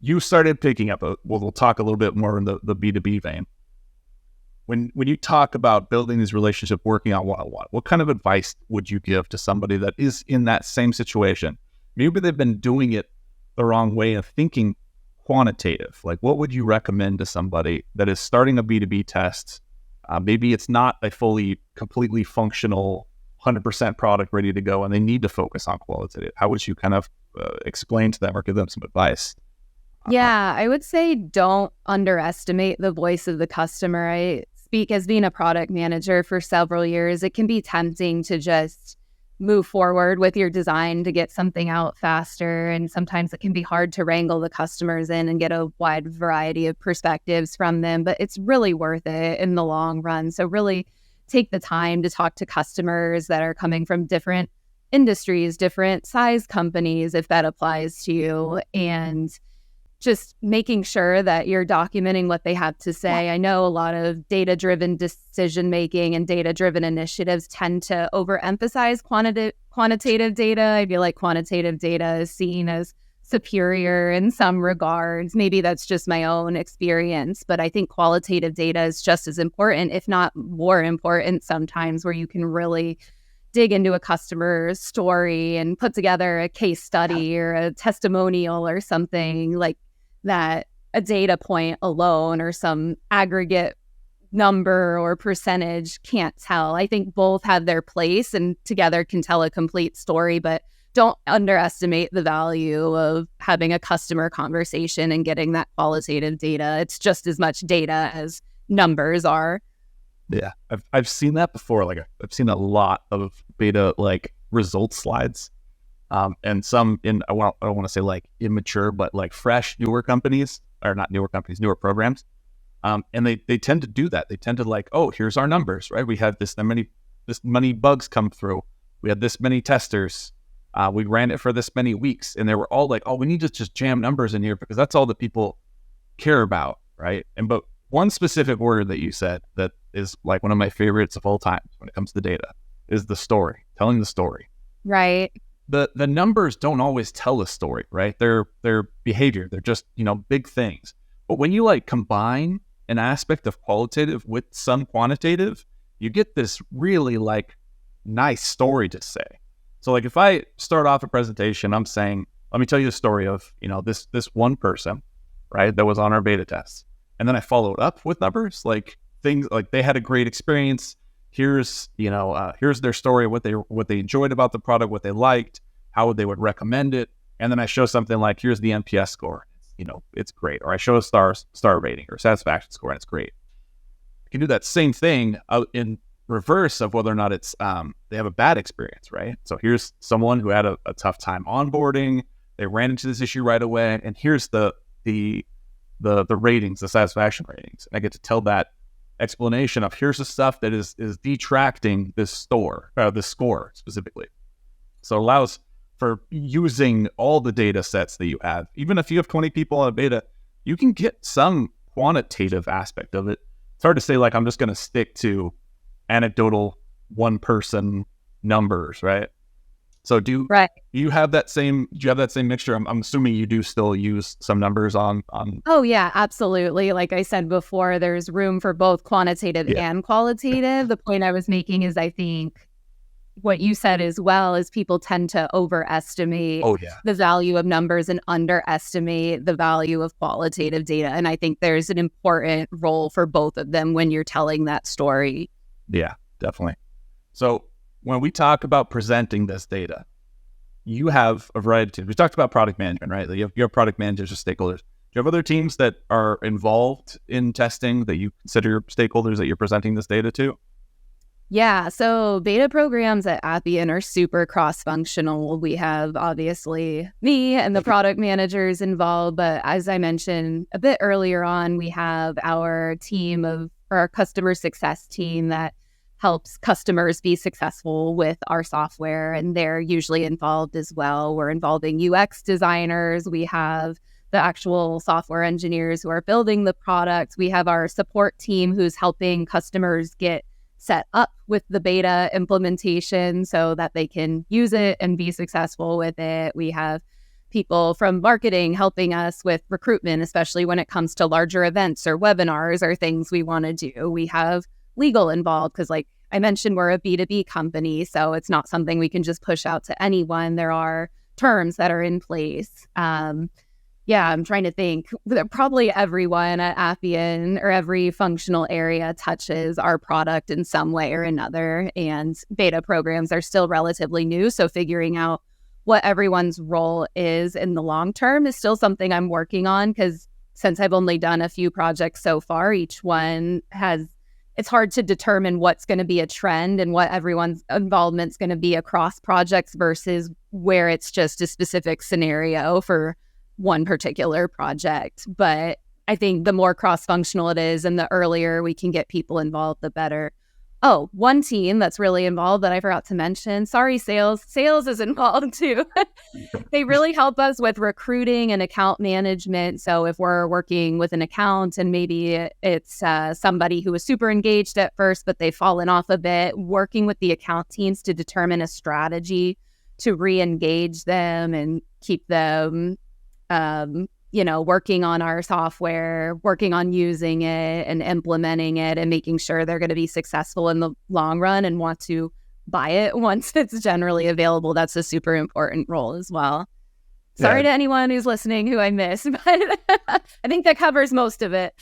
you started picking up, we'll talk a little bit more in the B2B vein. When you talk about building these relationships, working on one-on-one, what kind of advice would you give to somebody that is in that same situation? Maybe they've been doing it the wrong way of thinking quantitative. Like, what would you recommend to somebody that is starting a B2B test? Maybe it's not a completely functional 100% product ready to go, and they need to focus on qualitative. How would you kind of explain to them or give them some advice? Yeah, I would say don't underestimate the voice of the customer. I speak as being a product manager for several years. It can be tempting to just move forward with your design to get something out faster. And sometimes it can be hard to wrangle the customers in and get a wide variety of perspectives from them. But it's really worth it in the long run. So really take the time to talk to customers that are coming from different industries, different size companies, if that applies to you. And just making sure that you're documenting what they have to say. I know a lot of data-driven decision-making and data-driven initiatives tend to overemphasize quantitative data. I feel like quantitative data is seen as superior in some regards. Maybe that's just my own experience, but I think qualitative data is just as important, if not more important sometimes, where you can really dig into a customer's story and put together a case study or a testimonial or something like that. A data point alone or some aggregate number or percentage can't tell. I think both have their place and together can tell a complete story, but don't underestimate the value of having a customer conversation and getting that qualitative data. It's just as much data as numbers are. Yeah, I've seen that before. Like, I've seen a lot of beta like results slides, and some I don't want to say like immature, but like fresh, newer companies, or not newer companies, newer programs, and they tend to do that. They tend to like, oh, here's our numbers, right? We had this many bugs come through. We had this many testers. We ran it for this many weeks, and they were all like, oh, we need to just jam numbers in here because that's all that people care about, right? But one specific word that you said that is like one of my favorites of all time when it comes to data is the story, telling the story. Right. The numbers don't always tell a story, right? They're behavior. They're just, big things. But when you like combine an aspect of qualitative with some quantitative, you get this really like nice story to say. So like if I start off a presentation, I'm saying, let me tell you the story of, this one person, right, that was on our beta test. And then I followed up with numbers, like things like they had a great experience. Here's their story, what they enjoyed about the product, what they liked, how they would recommend it. And then I show something like, here's the NPS score, it's great. Or I show a star rating or satisfaction score, and it's great. I can do that same thing in reverse of whether or not it's they have a bad experience, right? So here's someone who had a tough time onboarding. They ran into this issue right away, and here's the ratings, the satisfaction ratings. And I get to tell that explanation of here's the stuff that is detracting this score specifically. So it allows for using all the data sets that you have. Even if you have 20 people on a beta, you can get some quantitative aspect of it. It's hard to say like I'm just going to stick to anecdotal one person numbers, right? So do you have that same mixture? I'm assuming you do still use some numbers on. Oh yeah, absolutely. Like I said before, there's room for both quantitative and qualitative. The point I was making is I think what you said as well is people tend to overestimate the value of numbers and underestimate the value of qualitative data. And I think there's an important role for both of them when you're telling that story. Yeah, definitely. So when we talk about presenting this data, you have a variety of teams. We talked about product management, right? You have product managers or stakeholders. Do you have other teams that are involved in testing that you consider stakeholders that you're presenting this data to? Yeah, so beta programs at Appian are super cross-functional. We have obviously me and the product managers involved, but as I mentioned a bit earlier on, we have our customer success team that helps customers be successful with our software, and they're usually involved as well. We're involving UX designers. We have the actual software engineers who are building the product. We have our support team who's helping customers get set up with the beta implementation so that they can use it and be successful with it. We have people from marketing helping us with recruitment, especially when it comes to larger events or webinars or things we want to do. We have legal involved because, like I mentioned, we're a B2B company, so it's not something we can just push out to anyone. There are terms that are in place. Yeah, I'm trying to think. Probably everyone at Appian or every functional area touches our product in some way or another. And beta programs are still relatively new. So figuring out what everyone's role is in the long term is still something I'm working on, because since I've only done a few projects so far, each one it's hard to determine what's going to be a trend and what everyone's involvement's going to be across projects versus where it's just a specific scenario for one particular project. But I think the more cross-functional it is and the earlier we can get people involved, the better. Oh, one team that's really involved that I forgot to mention. Sorry, sales. Sales is involved too. They really help us with recruiting and account management. So if we're working with an account and maybe it's somebody who was super engaged at first, but they've fallen off a bit, working with the account teams to determine a strategy to re-engage them and keep them working on our software, working on using it and implementing it and making sure they're going to be successful in the long run and want to buy it once it's generally available. That's a super important role as well. Sorry to anyone who's listening who I missed, but I think that covers most of it.